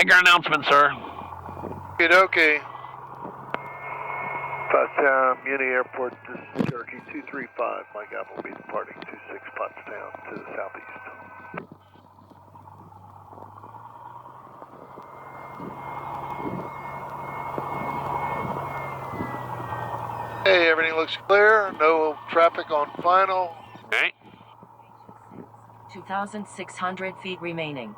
Make your announcement, sir. Okay. Pottstown, Muni Airport, this is Cherokee 235. Mike Apple will be departing 26 Pottstown to the southeast. Hey, everything looks clear. No traffic on final. Okay. 2,600 feet remaining.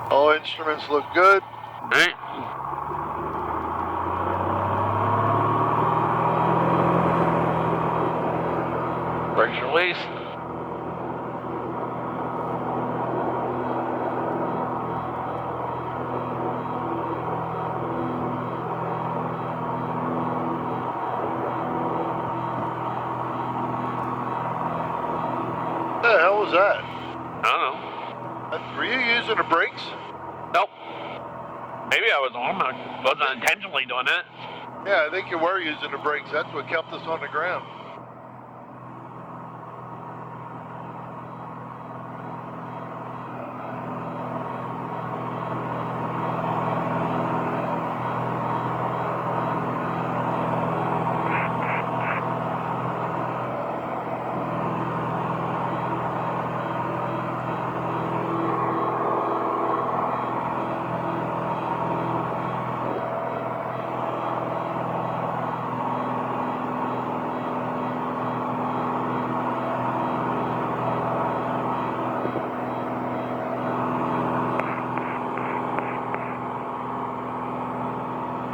All instruments look good. Okay. Brakes released. What the hell was that? I don't know. Were you using the brakes? Nope. Maybe I was on. I wasn't intentionally doing that. Yeah, I think you were using the brakes. That's what kept us on the ground.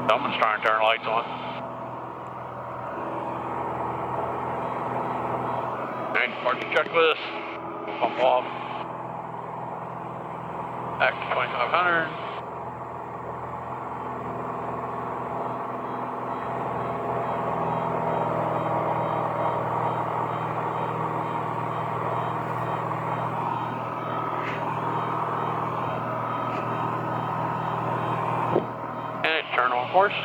Someone's trying to turn the lights on. Alright, departure checklist. Pump off. Back to 2,500. And turn on course.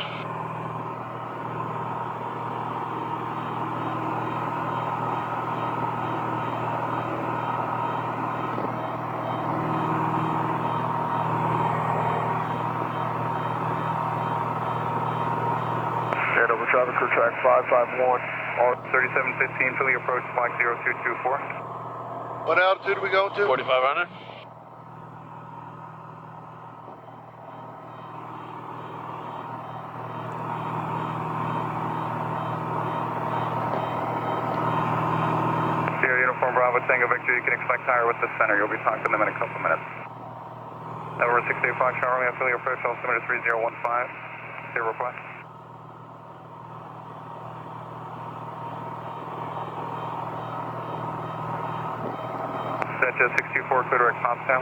And over traffic for track 551. All 3715, Philly approach flight 0224. What altitude are we going to? 4,500. Sierra Uniform Bravo Tango Victor, you can expect higher with the center. You'll be talking to them in a couple minutes. Number 68 Fox Romeo, Philly approach, altimeter 3015. Zero request. Set 624, clear direct Pottstown.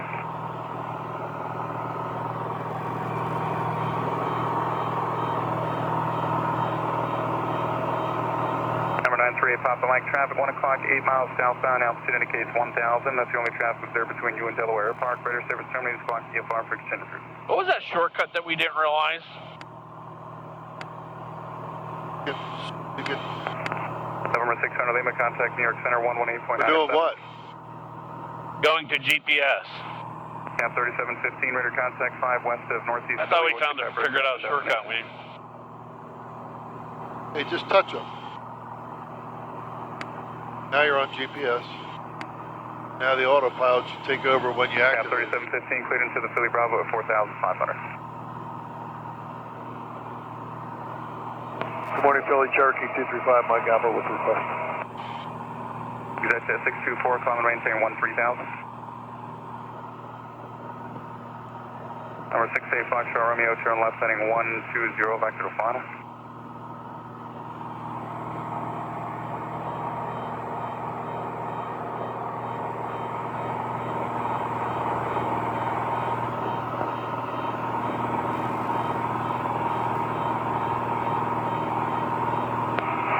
Number 938 Papa Mike, traffic 1 o'clock, 8 miles southbound, altitude indicates 1,000. That's the only traffic there between you and Delaware Park. Radar service terminates block EFR for extended route. What was that shortcut that we didn't realize? You get, November 600 Lima, contact New York Center 118.9. we're doing what? Going to GPS. Cap 3715, radar contact 5 west of northeast. I thought we figured out a shortcut. Hey, just touch them. Now you're on GPS. Now the autopilot should take over when you Cap activate. 3715, cleared into the Philly Bravo at 4,500. Good morning, Philly, Cherokee 235, Mike Apple with request. That's 624, common maintain 13,000. Number 68 Foxtrot Romeo, turn left heading 120, back to the final.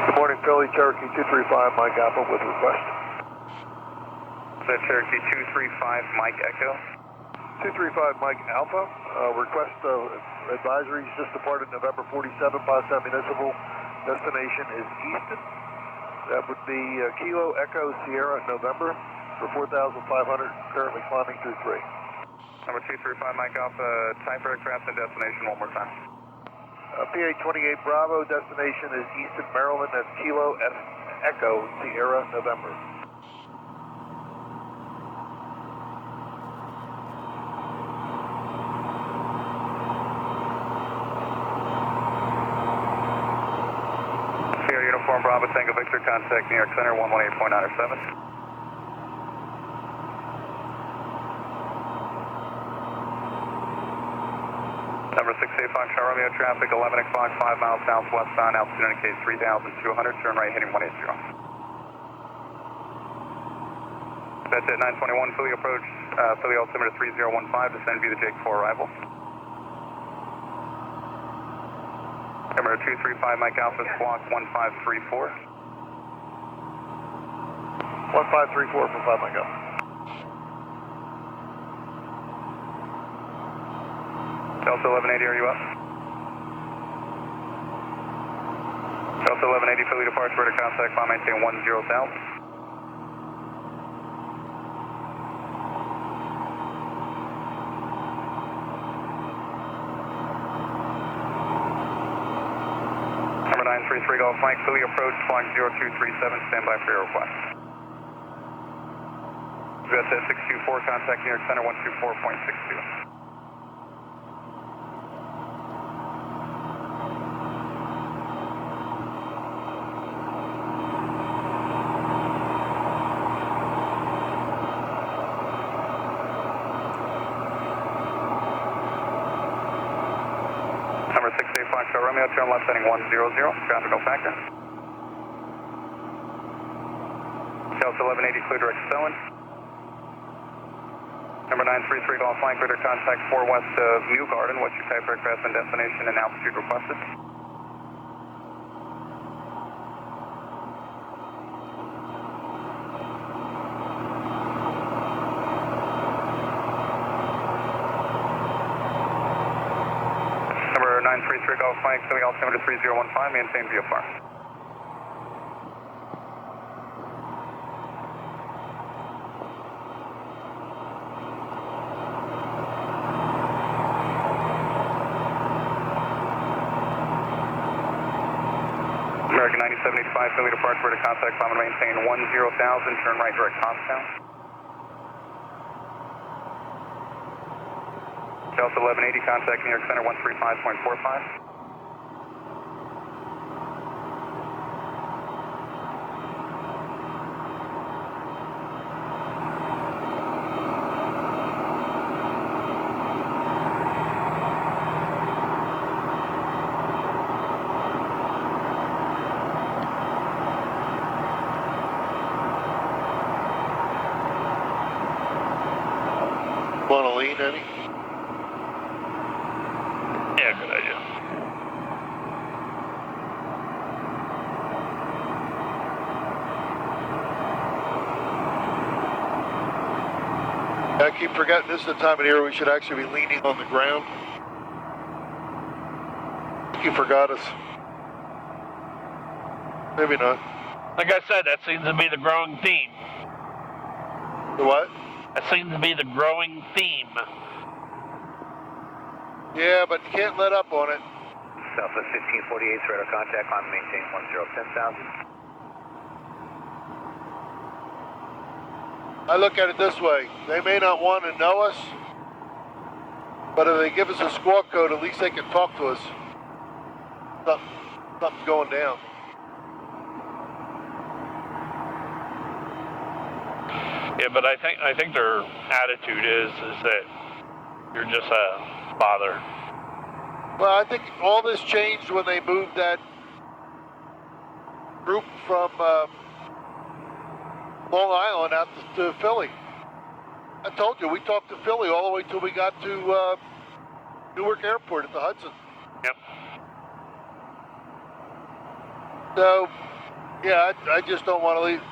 Good morning, Philly, Cherokee 235, Mike Apple with request. That's Cherokee 235, Mike Echo. 235 Mike Alpha, request advisories just departed November 47, Pottstown Municipal. Destination is Easton. That would be Kilo Echo Sierra November for 4,500, currently climbing through 3. Number 235 Mike Alpha, type aircraft and destination one more time. PA 28 Bravo, destination is Easton, Maryland. That's Kilo Echo Sierra November. Sierra Uniform Bravo Tango Victor, contact New York Center 118.97. Number 68 Foxtrot Romeo, traffic 11 o'clock, 5 miles southwest on altitude indicates 3,200, turn right heading 180. That's it, 921, Philly approach, Philly altimeter 3015, descend via the Jake 4 arrival. Number 235 Mike Alpha, squawk 1534. 1534 for 5 Mike Alpha. Delta 1180, are you up? Delta 1180, Philly departure, to contact, climb maintain 10,000. Number 933 Golf Mike, Philly approach, flying 0237, stand by for your request. USA 624, contact New York Center 124.62. Number 68 Foxtrot Romeo, turn left heading 100, traffic no factor. Delta 1180, clear direct Stowen. Number 933 Golf Mike, clear to contact 4 west of New Garden. What's your type aircraft and destination and altitude requested? Number 933 Golf Mike, Philly altimeter 3015, maintain VFR. American 9785, Philly departure to contact, climb and maintain 10,000, turn right direct Pottstown. Delta 1180, contact New York Center 135.45. Want to lean any? Yeah, good idea. I keep forgetting this is the time of year we should actually be leaning on the ground. You forgot us. Maybe not. Like I said, that seems to be the growing theme. The what? That seems to be the growing theme. Yeah, but you can't let up on it. Southwest 1548, radar contact, climb and maintain 10,000. I look at it this way. They may not want to know us, but if they give us a squawk code, at least they can talk to us. Something's going down. Yeah, but I think their attitude is that you're just a bother. Well, I think all this changed when they moved that group from Long Island out to Philly. I told you, we talked to Philly all the way till we got to Newark Airport at the Hudson. Yep. So, yeah, I just don't want to leave.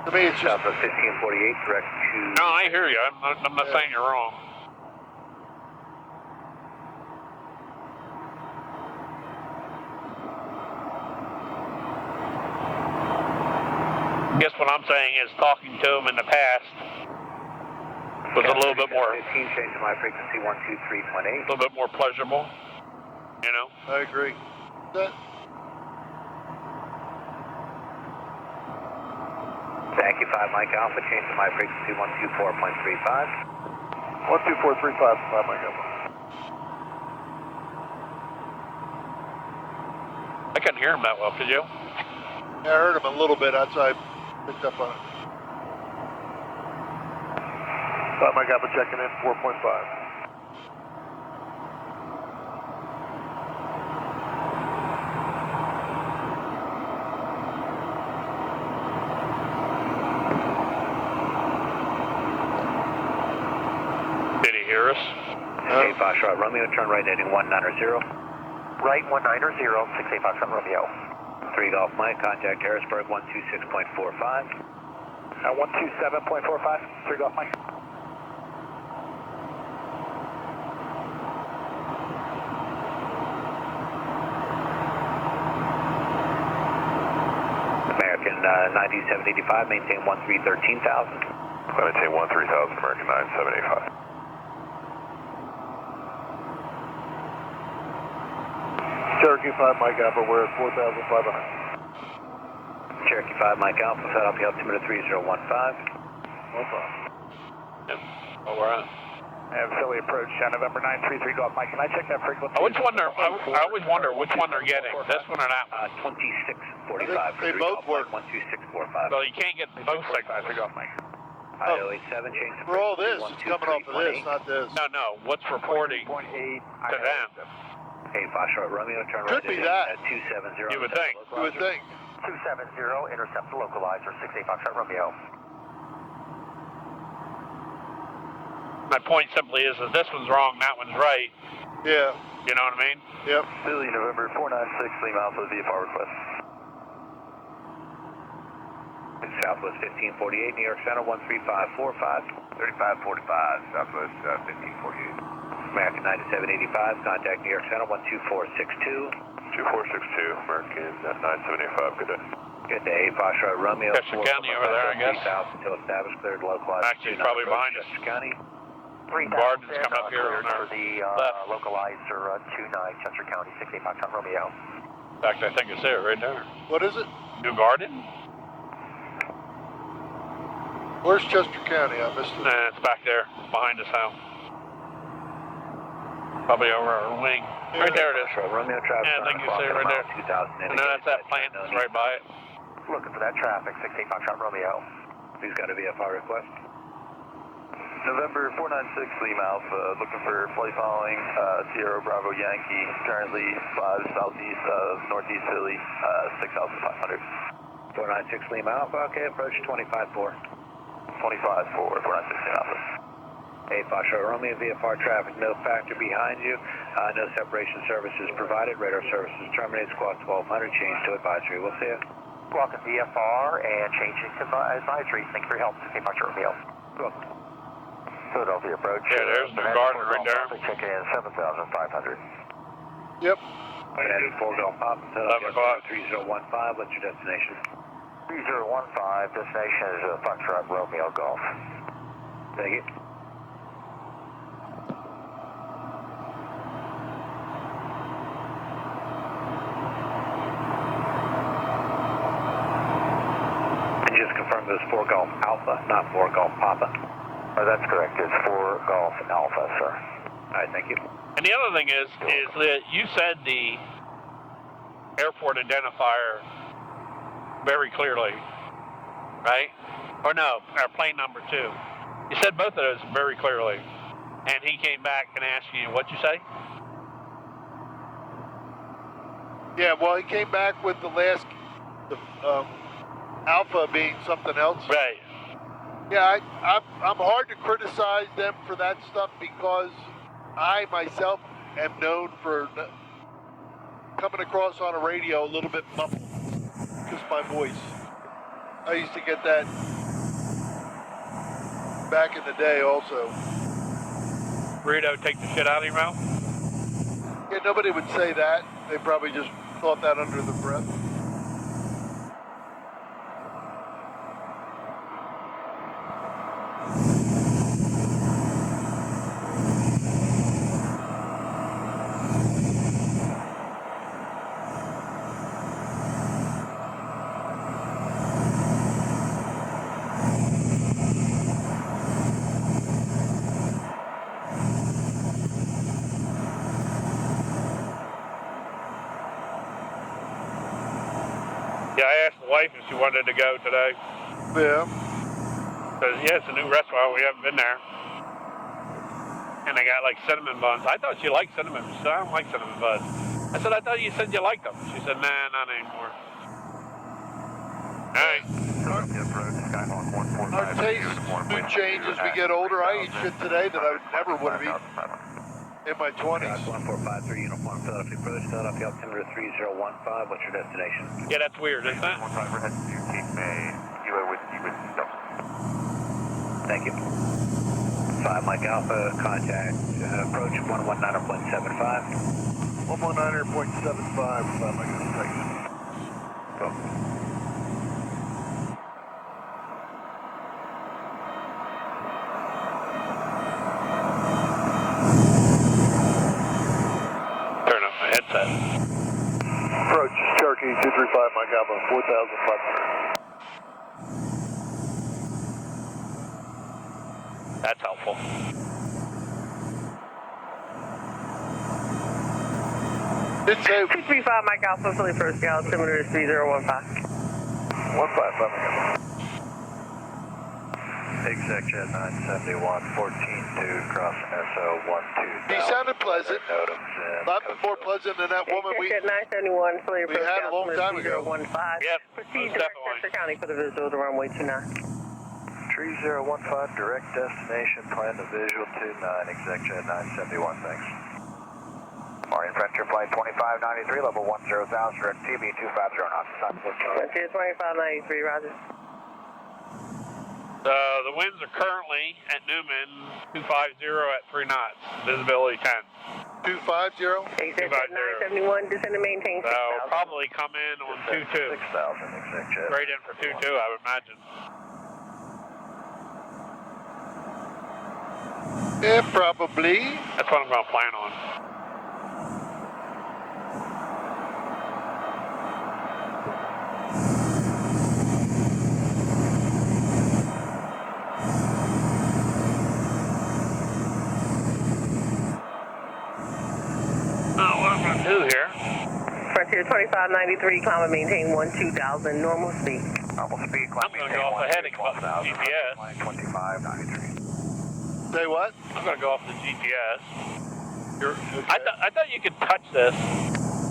To me, it's just... Southwest 1548, direct to... No, I hear you. I'm not saying you're wrong. I guess what I'm saying is talking to him in the past was a little bit more, 15, change to my frequency 123.8. a little bit more pleasurable, you know? I agree. That, Thank you, 5 Mike Alpha, change to my frequency 124.35. 12435, 5 Mike Alpha. I couldn't hear him that well, could you? Yeah, I heard him a little bit. That's why I picked up on it. 5 Mike Alpha checking in, 4.5. Did he hear us? Okay, Foxtrot Romeo, turn right heading 190. Right 190, 68 Foxtrot Romeo. 3 Golf Mike, contact Harrisburg 126.45. 127.45, 3 Golf Mike. American 9785, maintain 1313,000. Maintain 13,000, American 9785. Cherokee 5 Mike Alpha, we're at 4,500. Cherokee 5 Mike Alpha, set up the altimeter 3015. 15. Yep. Oh, we're on. And so we approach November 933 Golf Mike. Can I check that frequency? I always wonder which one they're getting, this one or that one. 2645. They both work. 12645. Well, you can't get both signals. 3 Golf Mike. Oh. 87, change to For all this, frequency it's coming off of this, 123.8. not this. No, what's reporting 0.8 to them? Hey, Foxtrot Romeo, turn Could right be heading that. at 270. You would think. You would think. 270, intercept the localizer, 68 Foxtrot Romeo. My point simply is that this one's wrong, that one's right. Yeah. You know what I mean? Yep. Philly, November 496, Lima Alpha, VFR request. Southwest 1548, New York Center 13545. 3545, Southwest 1548. American 9785, contact New York Center 12462. 2462, American 9785, good day. Good day, Foxtrot Romeo. Chester County over there, I guess. 3000 until established, cleared, localized. Actually, it's probably behind us. Chester County. 3,000 Gardens come up here on our for the left. localizer 29 Chester County, 68 Foxtrot Romeo. In fact, I think it's there, right there. What is it? New Garden? Where's Chester County? I missed it. Nah, it's back there, behind us now. Probably over our wing. Right there it is. Foxtrot Romeo, traffic. Yeah, I think you see it right there. 2000. And then that's that plant that's right by it. Looking for that traffic, 68 Foxtrot Romeo. Who's got a VFR request? November 496, Lima Alpha, looking for flight following Sierra Bravo Yankee, currently 5 southeast of northeast Philly, 6,500. 496 Lima Alpha, okay, approach 25-4. 25 for 496 Lima Alpha. Hey, Foxtrot Romeo, VFR traffic, no factor behind you, no separation services provided, radar services terminated, squawk 1200, change to advisory, we'll see you. Welcome VFR and changing to advisory. Thank you for your help, 68 Foxtrot Romeo. Welcome. Philadelphia approach. Yeah, there's New Garden right there. Checking in 7,500. Yep. Heading 4 Golf Pop, 11 o'clock. 3015, what's your destination? 3015, destination is Foxtrot Romeo Golf. Thank you. And just confirm this 4 Golf Alpha, not 4 Golf Papa. That's correct. It's 4 Golf Alpha, sir. All right, thank you. And the other thing is that you said the airport identifier very clearly, right? Or no, our plane number 2. You said both of those very clearly. And he came back and asked you, what'd you say? Yeah, well, he came back with the Alpha being something else. Right. Yeah, I'm hard to criticize them for that stuff because I myself am known for coming across on a radio a little bit muffled, just my voice. I used to get that back in the day also. Burrito, take the shit out of your mouth? Yeah, nobody would say that. They probably just thought that under the breath. Yeah, I asked the wife if she wanted to go today. Yeah. Because, yeah, it's a new restaurant. We haven't been there. And they got, like, cinnamon buns. I thought she liked cinnamon. She said, I don't like cinnamon buns. I said, I thought you said you liked them. She said, nah, not anymore. All right. Our tastes do change as we get older. I eat shit today that I never would have eaten in my 20s. 1453 Uniform Philadelphia Approach, Philadelphia altimeter 3015. What's your destination? Yeah, that's weird, isn't it? Thank you. 5 Mike Alpha, contact approach 119.75. 119.75, Mike Alpha. Go. Turn up my headset. Approach Cherokee 235 Mike Alpha, 4,500. That's helpful. Did say 235 Mike Alpha, Philly First, altimeter 3015. 155. Exec Jet 971, 14-2, cross SO 12. He sounded pleasant. Not more pleasant than that woman Exec Jet 971, Philly we First, had a long time altimeter ago. 3015. Yep, Proceed most to definitely. Westchester County for the visual to runway 29. 3015, direct destination, plan the visual 29, Exec Jet 971, thanks. Marine Frontier Flight 2593, level 10,000, TB 250 knots. Frontier 2593, roger. The winds are currently at Newman 250 at 3 knots. Visibility 10. 250? Exec Jet 971, descend and maintain So 6,000. probably come in on 2-2. 6,000, Exec Jet. Straight in for 2-2, I would imagine. Yeah, probably. That's what I'm going to plan on. Oh, what I'm going to do here. Frontier 2593, climb and maintain 12,000, normal speed. Normal speed, I'm going to go off the heading GPS. 2593. Say what? I'm going to go off the GPS. You're, okay. I thought you could touch this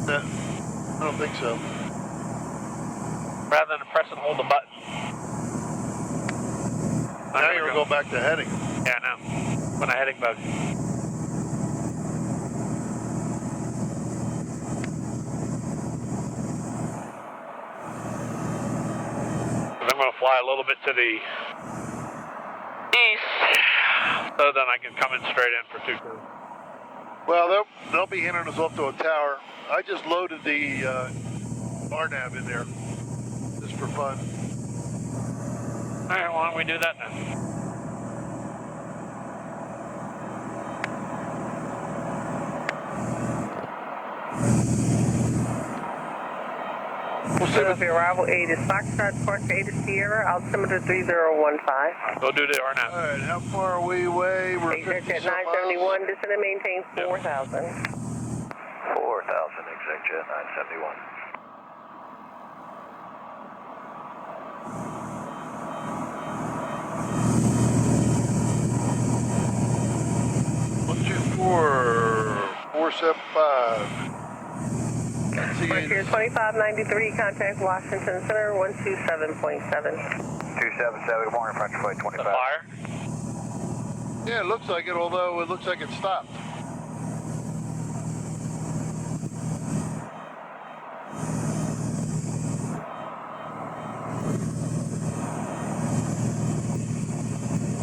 No, I don't think so. rather than press and hold the button. Now you're going back to heading. Yeah, I know. When I heading mode. I'm going to fly a little bit to the east, so then I can come in straight in for 2-2. Well, they'll be hitting us off to a tower. I just loaded the RNAV in there, just for fun. All right, why don't we do that then? We'll see Philadelphia arrival 8 is Foxtrot, Park 8 is Sierra, altimeter 3015. We'll do the RNAV. All right, how far are we away? We're Exec 50 Jet some 971, descend and maintain 4,000. 4,000, Exec Jet 971. miles. 124.475. Frontier 2593, contact Washington Center 127.7. 277, good morning, Frontier Flight The 25. fire? Yeah, it looks like it, although it looks like it stopped.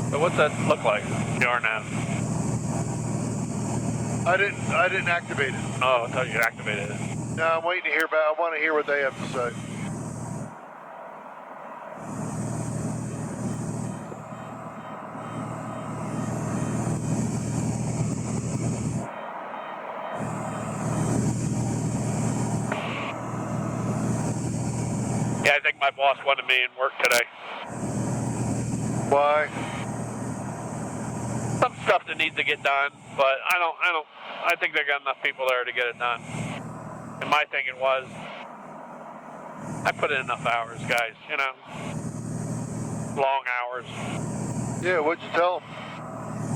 So what's that look like, the RNAV? I didn't activate it. Oh, I thought you activated it. No, I'm waiting to hear about. I want to hear what they have to say. Yeah, I think my boss wanted me in work today. Why? Some stuff that needs to get done, but I think they got enough people there to get it done. And my thinking was, I put in enough hours, guys, you know. Long hours. Yeah, what'd you tell them?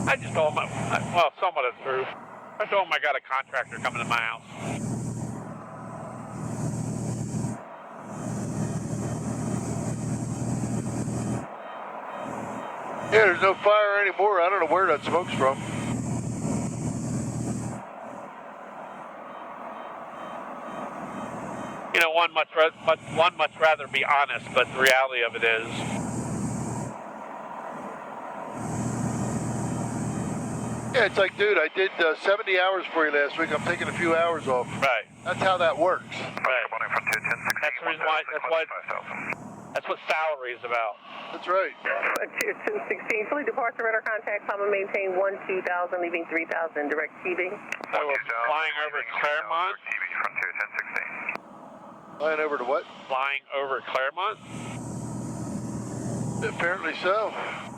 I just told them, well, somewhat of the truth. I told them I got a contractor coming to my house. Yeah, there's no fire anymore. I don't know where that smoke's from. You know, one much rather be honest, but the reality of it is, Yeah, it's like, dude, I did 70 hours for you last week. I'm taking a few hours off. right. That's how that works. Right. That's the reason why. That's what salary is about. That's right. Frontier 216, fully departure radar contact, climb and maintain 12,000, leaving 3,000, direct TV. So we're flying over Claremont. Frontier 1016. Flying over to what? Flying over Claremont. Apparently so.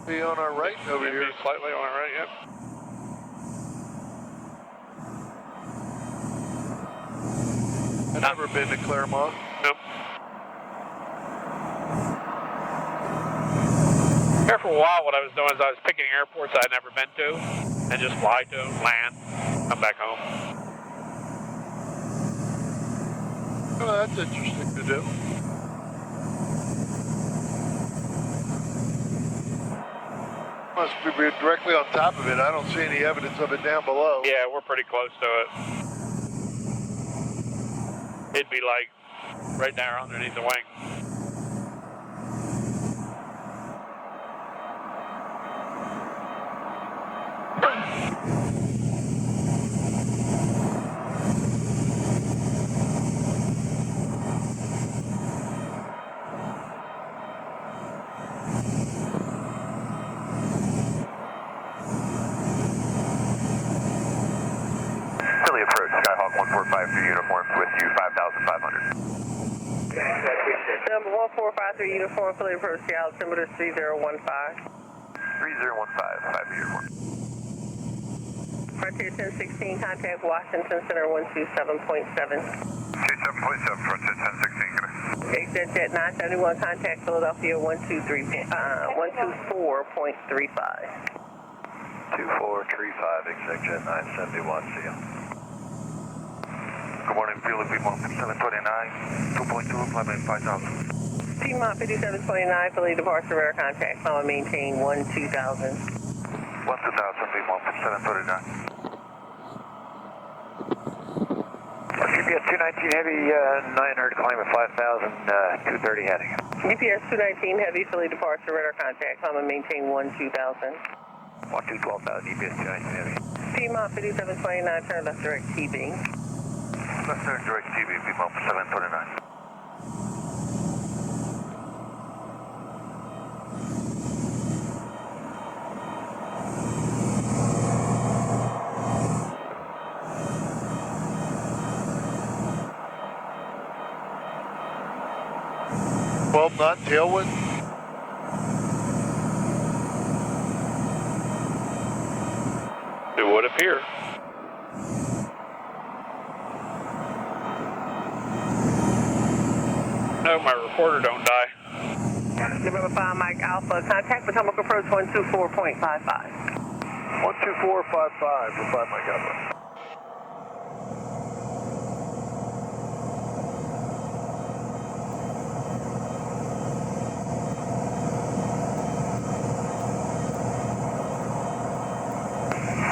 Be on our right over Maybe here. slightly on our right. Yep. I've never been to Claremont. Nope. Here for a while, what I was doing is I was picking airports I'd never been to and just fly to, land, come back home. Oh, that's interesting to do. Must be directly on top of it. I don't see any evidence of it down below. Yeah, we're pretty close to it. It'd be like right there underneath the wing. Philly approach, Skyhawk 145 uniform with you, 5,500. Number 1453, uniform, fully approach the altimeter 3015. 3015, 5 uniform. Frontier 1016, contact Washington Center 127.7. 27.7, Frontier 1016, good. ExitJet 971, contact Philadelphia 124.35. 2435, ExitJet 971, see ya. Good morning, Philly, Piedmont 729, 2.2, climb in 5,000. Piedmont 5729, Philly departure radar contact, climb and maintain 12,000. 1,000, Piedmont 729. UPS 219 Heavy, 900, climb at 5,000, 230 heading. UPS 219 Heavy, Philly departure radar contact, climb and maintain 12,000. 12,000, UPS 219 Heavy. Piedmont 5729, turn left direct TV. Left turn direct TV, Piedmont 729. Well, not tailwind. It would appear. No, my recorder don't die. November 5 Mike Alpha, contact Potomac approach 124.55. 12455 for 5 Mike Alpha.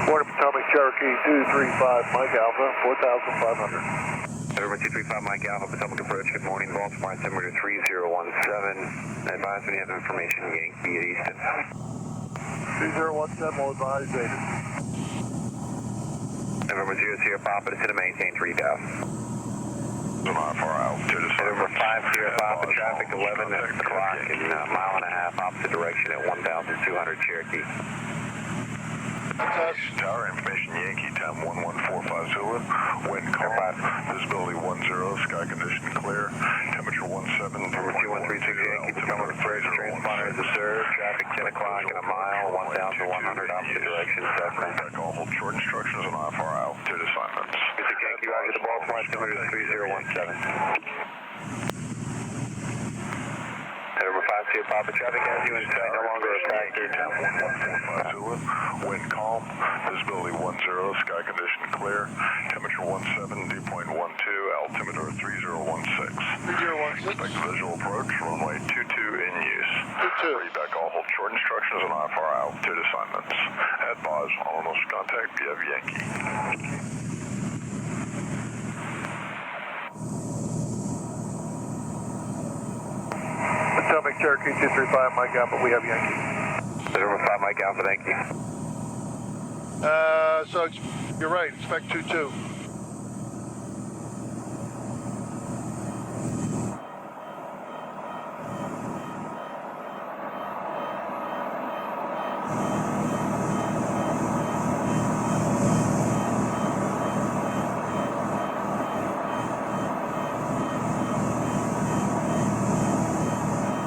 Morning, Potomac Cherokee 235 Mike Alpha, 4,500. November 235 Mike Alpha, Potomac approach, good morning, Baltimore, altimeter 3017. Advise when you have information, Yankee at Easton. 3017 will advise David. November 00 Papa, to maintain 3,000. November 50 Papa, traffic 11 o'clock in a mile and a half opposite direction at 1,200 Cherokee. Tower information, Yankee, time 11450, wind calm, visibility 10, sky condition clear, temperature 17. Number 2136 Yankee, Potomac approach, transponder is observed, traffic 10 o'clock in a mile, 1,100 opposite direction, Cessna. All hold short instructions on IFR altitude assignments. Mr. Yankee, roger the Baltimore, altimeter 3017. Papa. Traffic has you in sight, no longer a factor. 11450 Zulu. Wind calm. Visibility 10. Sky condition clear. Temperature 17, dew point 12. Altimeter 3016. 3016. Expect visual approach. Runway 22 in use. 22. Feedback all hold short instructions and IFR altitude assignments. Advise on almost contact via Yankee. Potomac Cherokee 235, Mike Alpha, we have Yankee. 05 Mike Alpha, thank you. So you're right, expect 22.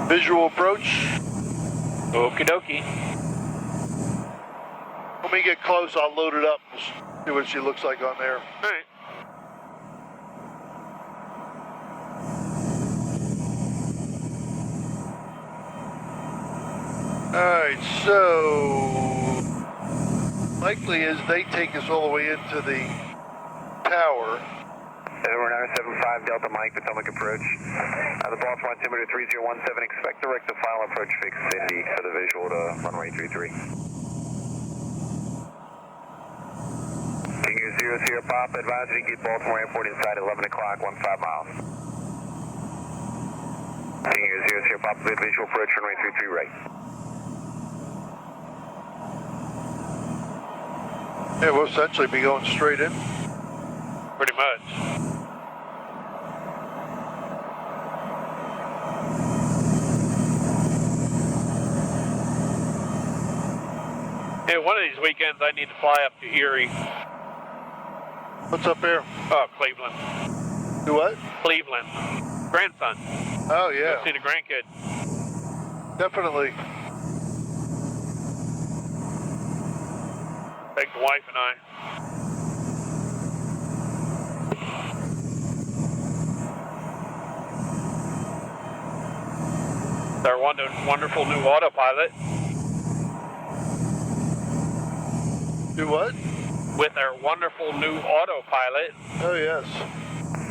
Visual approach. Okie dokie. When we get close, I'll load it up. See what she looks like on there. All right. Alright, so likely is they take us all the way into the tower. We're 975 Delta Mike, Potomac approach. The Baltimore altimeter 3017. Expect direct to final approach fix Cindy for the visual to runway 33. King 00 Papa, advisory keep Baltimore Airport inside 11 o'clock, 15 miles. King 00 Papa, visual approach runway 33 right. Yeah, we'll essentially be going straight in. Pretty much. Yeah, one of these weekends I need to fly up to Erie. What's up there? Oh, Cleveland. Do what? Cleveland. Grandson. Oh, yeah. Go see the grandkid. Definitely. Take the wife and I. Our wonderful new autopilot. Do what? With our wonderful new autopilot. Oh, yes.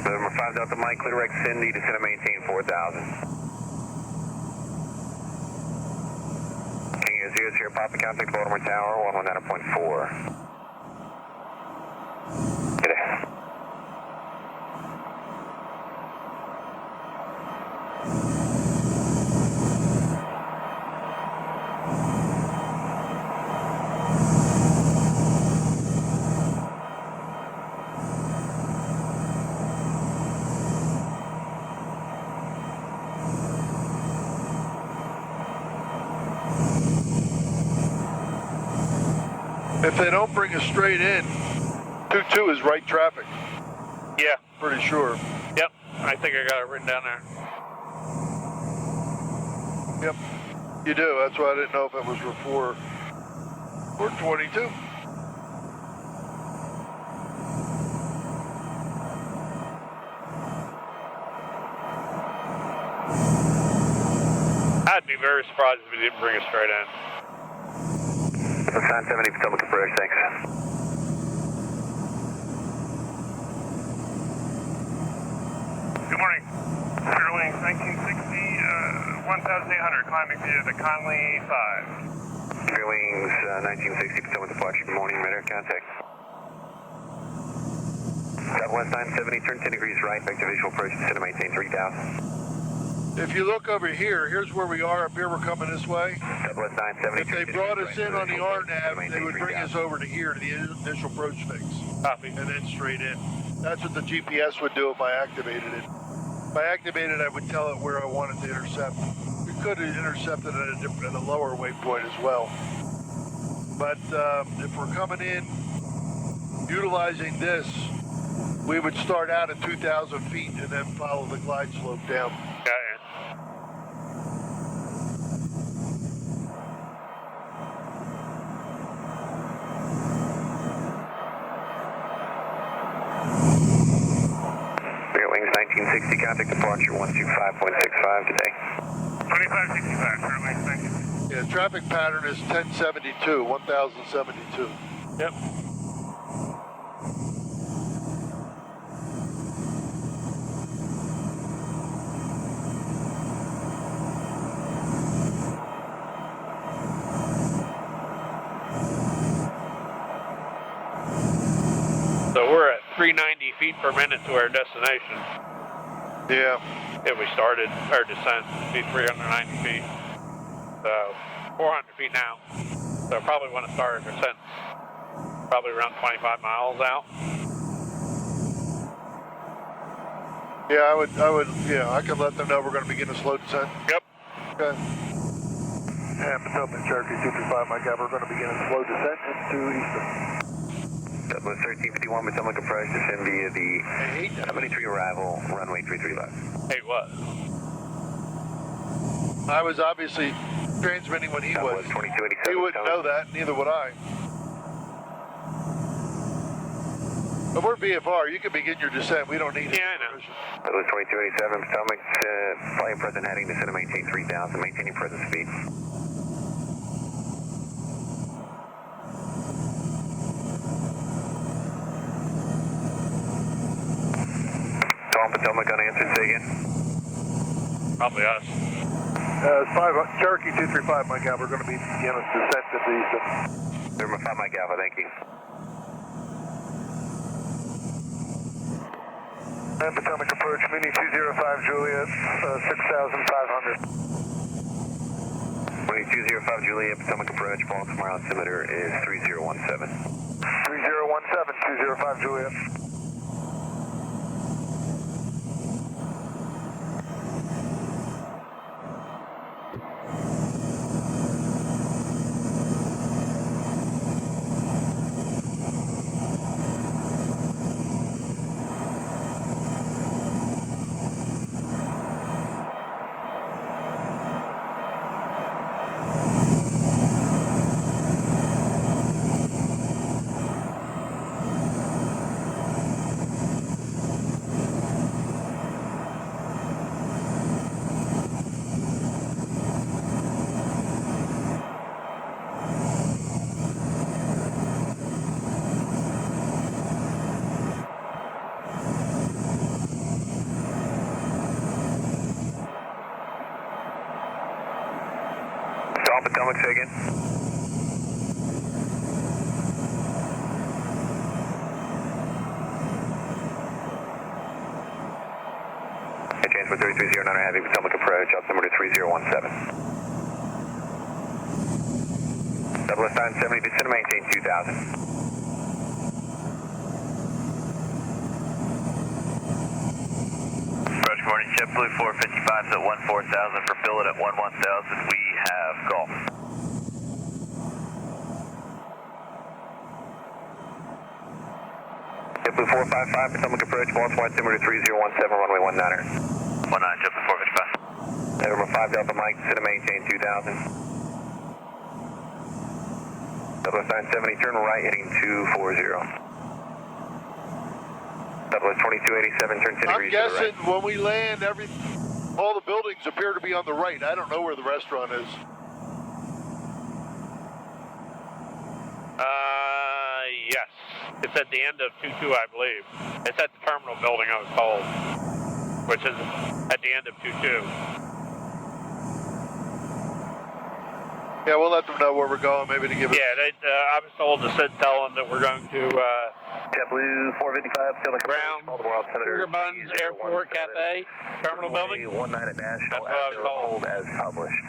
Number 5 Delta Mike, clear direct Cindy, descend and maintain 4,000. King 00 Papa, contact Baltimore Tower, 119.4. Good day. If they don't bring us straight in, 22 is right traffic. Yeah. Pretty sure. Yep. I think I got it written down there. Yep. You do. That's why I didn't know if it was before or 22. I'd be very surprised if he didn't bring us straight in. 970 Potomac approach, thanks. Good morning. Airlines 1960, 1800, climbing via the Conley 5. Airlines 1960 Potomac departure, good morning, radar contact. Southwest 970, turn 10 degrees right, back to visual approach, descend and maintain 3,000. If you look over here, here's where we are. Up here, we're coming this way. Southwest 970. If they brought us in on the RNAV, they would bring us over to here to the initial approach fix. Copy. And then straight in. That's what the GPS would do if I activated it. If I activated it, I would tell it where I wanted to intercept. We could have intercepted at a lower waypoint as well. But if we're coming in utilizing this, we would start out at 2,000 feet and then follow the glide slope down. Got it. Airlines 1960, contact departure 125.65 today. 2565, currently, thank you. Yeah, traffic pattern is 1072, 1072. Yep. So we're at 390 feet per minute to our destination. Yeah. If we started our descent, it'd be 390 feet. So 400 feet now. So probably want to start our descent probably around 25 miles out. Yeah, I can let them know we're going to begin a slow descent. Yep. Okay. And Potomac Cherokee 235, my guy, we're going to begin a slow descent into Easton. Double 1351, Potomac approach, descend via the 73 arrival, runway 33 left. Hey, what? I was obviously transmitting when he was. 2287. He wouldn't know that, neither would I. But we're VFR, you can begin your descent, we don't need it. Yeah, I know. Double 2287, Potomac, flying present heading, descend to maintain 3000, maintaining present speed. Potomac unanswered, say again. Probably us. 5 Cherokee 235, my guy, we're going to begin a descent into Easton. Number 5, Mike Alpha, thank you. And Potomac approach, Mini 205 Juliet, 6,500. Mini 205 Juliet, Potomac approach, Baltimore altimeter is 3017. 3017, 205 Juliet. Potomac, say again. Transport 3309, having Potomac approach, altimeter 3017. Double S 970, descend to maintain 2000. Approach, good morning, JetBlue 455 at 14,000 for billet at 11,000. We have golf. JetBlue 455, Potomac approach, Baltimore altimeter 3017, runway 19er. 19, JetBlue 455. Number 5 Delta Mike, descend to maintain 2000. Double S 970, turn right heading 240. Double S 2287, turn 10 I'm degrees to the right. guessing when we land, all the buildings appear to be on the right. I don't know where the restaurant is. Yes. It's at the end of 22, I believe. It's at the terminal building, I was told, which is at the end of 22. Yeah, we'll let them know where we're going, maybe to give it. Yeah, I was told to tell them that we're going to JetBlue 455, Potomac Brown, Baltimore altimeter Sugar Buns Airport Cafe, terminal building. 19 at National, That's what I was told. as published.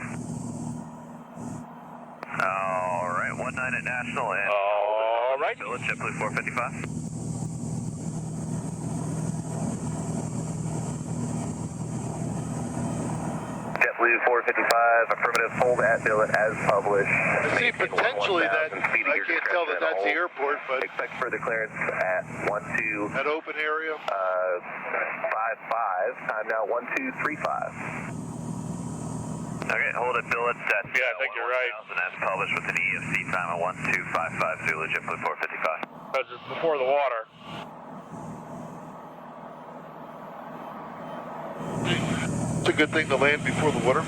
All right, 19 at National and All right. billet, JetBlue 455. JetBlue 455, affirmative, hold at billet as published. I see potentially that, I can't tell that that's the airport, but Expect further clearance at 12. that open area. 55, time now 1235. Okay, hold it, billet at Yeah, I think you're right. 11,000 as published with an EFC time of 1255 Zulu, JetBlue 455. Because it's before the water. It's a good thing to land before the water.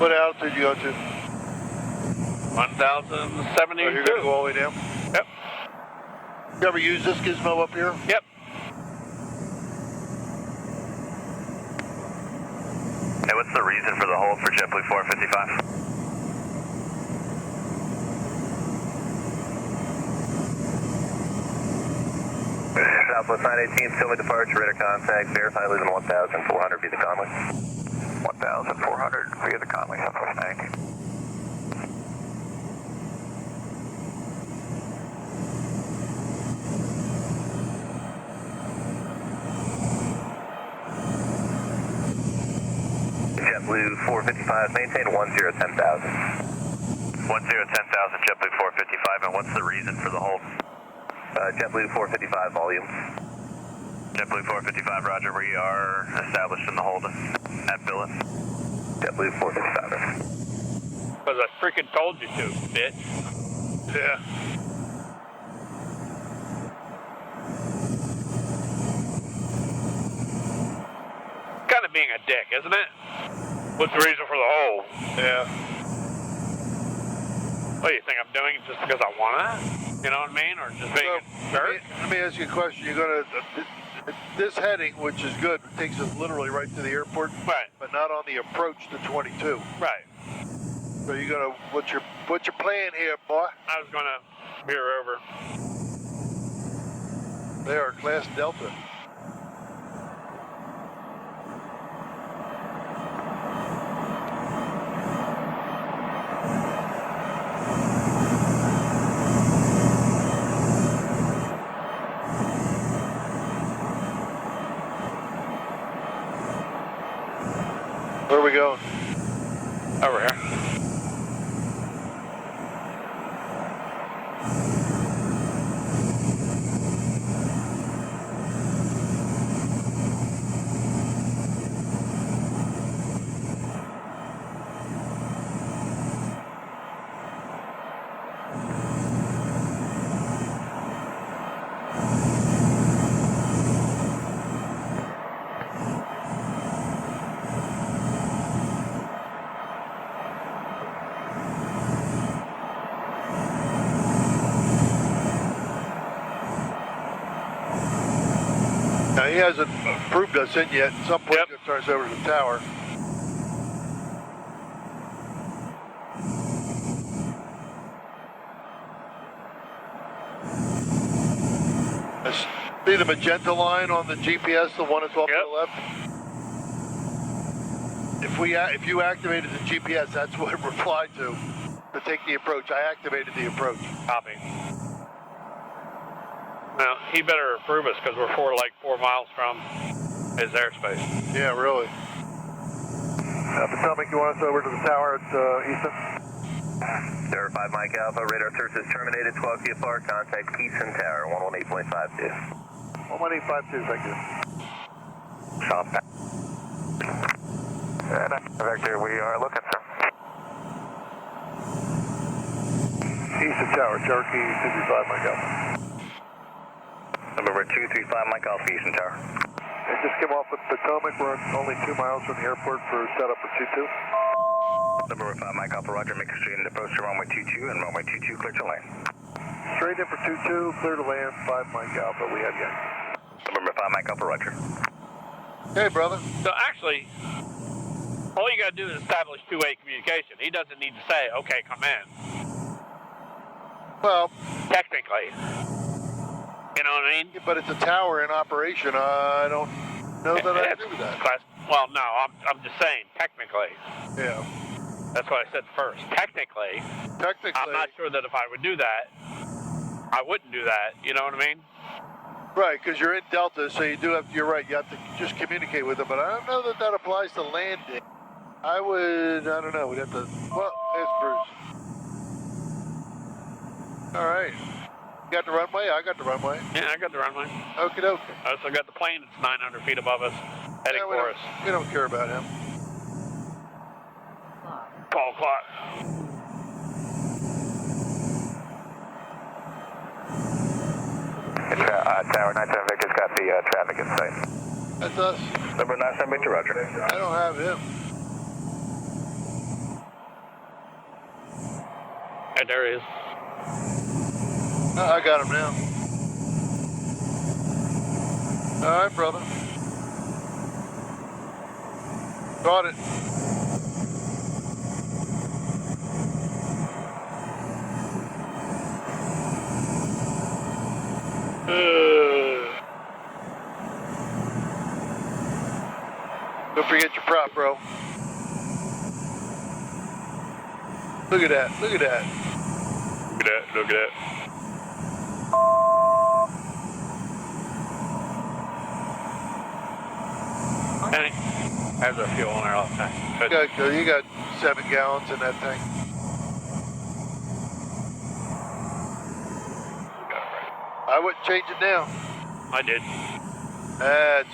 What altitude you go to? 1,072. Oh, you're going to go all the way down? Yep. You ever use this gizmo up here? Yep. Hey, what's the reason for the hold for JetBlue 455? Southwest 918, still with departure, radar contact, verify losing 1,400 via the Conley. 1,400 via the Conley, Southwest 918. JetBlue 455, maintain 1010,000. 1010,000 JetBlue 455, and what's the reason for the hold? JetBlue 455 volume. JetBlue 455, roger, we are established in the hold at Billet. JetBlue 455. Because I freaking told you to, bitch. Yeah. Kind of being a dick, isn't it? What's the reason for the hold? Yeah. What do you think I'm doing it just because I wanna? You know what I mean? Or just being a jerk? Let me ask you a question. You're going to... this heading, which is good, takes us literally right to the airport. Right. But not on the approach to 22. Right. So you're going to... What's your plan here, boy? I was gonna veer over. They are class Delta. Where are we going? Over here. Now, he hasn't approved us in yet. At some point, Yep. he'll turn us over to the tower. See the magenta line on the GPS, the one that's off to the left? If you activated the GPS, that's what it replied to take the approach. I activated the approach. Copy. Now, he better approve us because we're 4 miles from his airspace. Yeah, really. Potomac, you want us over to the tower at Easton? Verify Mike Alpha, radar services terminated, 12 feet apart, contact KESN Tower, 118.52. 11852, thank you. South. Vector, we are looking, sir. Easton Tower, Cherokee 235, Mike Alpha. Number 235, Mike Alpha, Easton Tower. I just came off with Potomac. We're only 2 miles from the airport for setup for 22. Number 5, Mike Alpha, roger, make a straight into approach to runway 22 and runway 22, clear to land. Straight in for 22, clear to land, 5 Mike Alpha, we have you. Number 5, Mike Alpha, roger. Hey, brother. So actually, all you got to do is establish two-way communication. He doesn't need to say, okay, come in. Well, technically. You know what I mean? But it's a tower in operation. I don't know that I do that. Well, no, I'm just saying, technically. Yeah. That's what I said first. Technically, I'm not sure that if I would do that, I wouldn't do that. You know what I mean? Right, because you're in Delta, so you do have. You're right. You have to just communicate with them. But I don't know that that applies to landing. I don't know. We'd have to. Well, there's Bruce. All right. You got the runway? I got the runway. Yeah, I got the runway. Okie doke. I also got the plane that's 900 feet above us, heading for us. We don't care about him. Call clock. Tower 97 Victor's got the traffic in sight. That's us. Number 97 Victor, roger. I don't have him. Right, there he is. I got him now. All right, brother. Got it. Don't forget your prop, bro. Look at that. Look at that. Look at that. Look at that. Kenny, there's our fuel in there all the time. Good. You got 7 gallons in that thing. I wouldn't change it now. I did. That's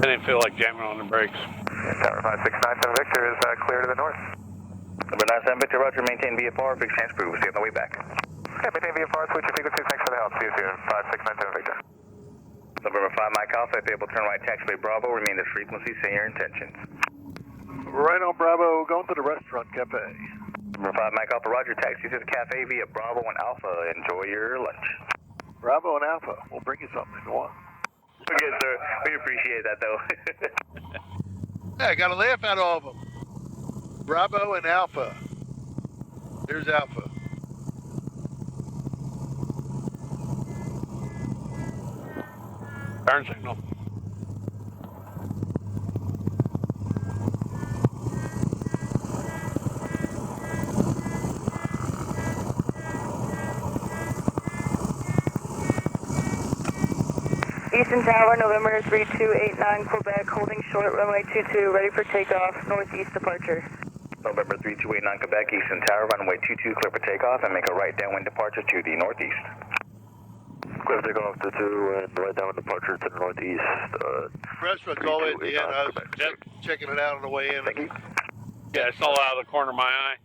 I didn't feel like jamming on the brakes. Tower 5697 Victor is clear to the north. Number 97 Victor, roger, maintain VFR, fix hands crew, see you on the way back. Okay, maintain VFR, switch your frequencies, thanks for the help, see you soon, 5697 Victor. November 5 Mike Alpha, if able, turn right, taxiway Bravo, remain at frequency, say your intentions. right on Bravo, going to the restaurant cafe. Number 5 Mike Alpha, roger, taxi to the cafe via Bravo and Alpha, enjoy your lunch. Bravo and Alpha. We'll bring you something if you want. Okay, sir, we appreciate that though. Yeah, I got a laugh out of all of them. Bravo and Alpha. There's Alpha. Turn signal. Easton Tower, November 3289, Quebec, holding short, runway 22, ready for takeoff, northeast departure. November 3289 Quebec, Easton Tower, runway 22, clear for takeoff, and make a right downwind departure to the northeast. Clear for takeoff to 2 and right down departure to the northeast. Restaurant's all the way at the end. I was checking it out on the way in. Thank you. Yeah, I saw out of the corner of my eye.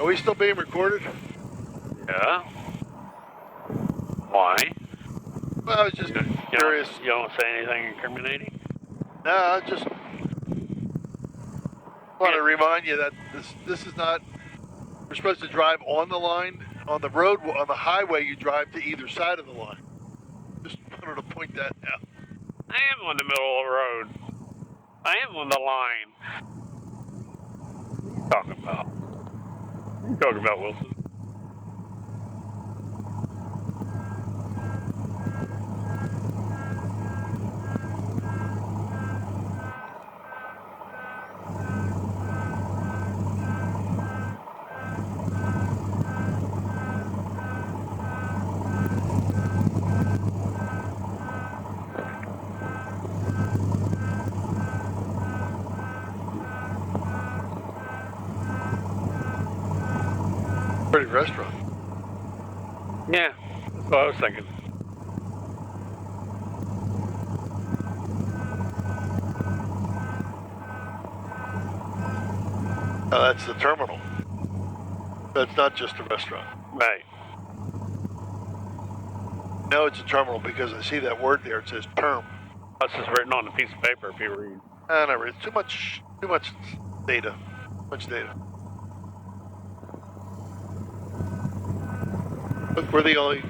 Are we still being recorded? Yeah. Why? Well, I was just curious. You don't say anything incriminating? No, I just want to remind you that this is not. We're supposed to drive on the line, on the road, on the highway. You drive to either side of the line. Just wanted to point that out. I am on the middle of the road. I am on the line. What are you talking about, Wilson? Pretty restaurant. Yeah, that's what I was thinking. Oh, that's the terminal. That's not just a restaurant. Right. No, it's a terminal because I see that word there. It says term. That's just written on a piece of paper if you read. I never. It's too much data. Much data. Look, we're the only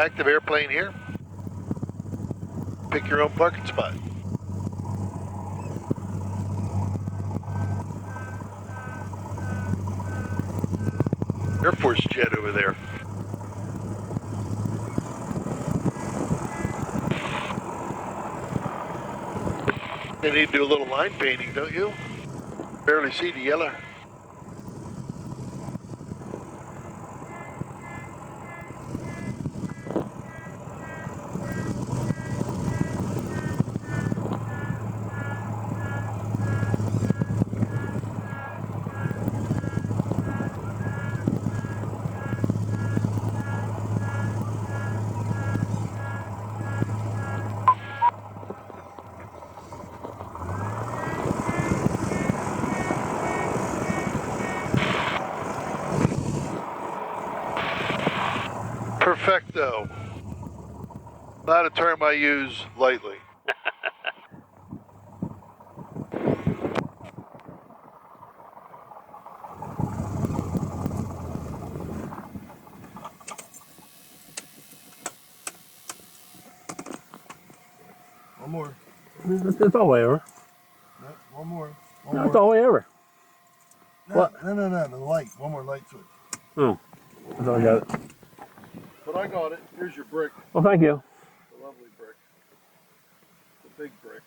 Active airplane here. Pick your own parking spot. Air Force jet over there. You need to do a little line painting, don't you? Barely see the yellow. Perfecto. Not a term I use lightly. One more. It's all the way over. No, one more. No, it's all the way over. No, What? No, the light. One more light switch. Oh, that's all I got it. But I got it. Here's your brick. Well, thank you. The lovely brick. The big brick.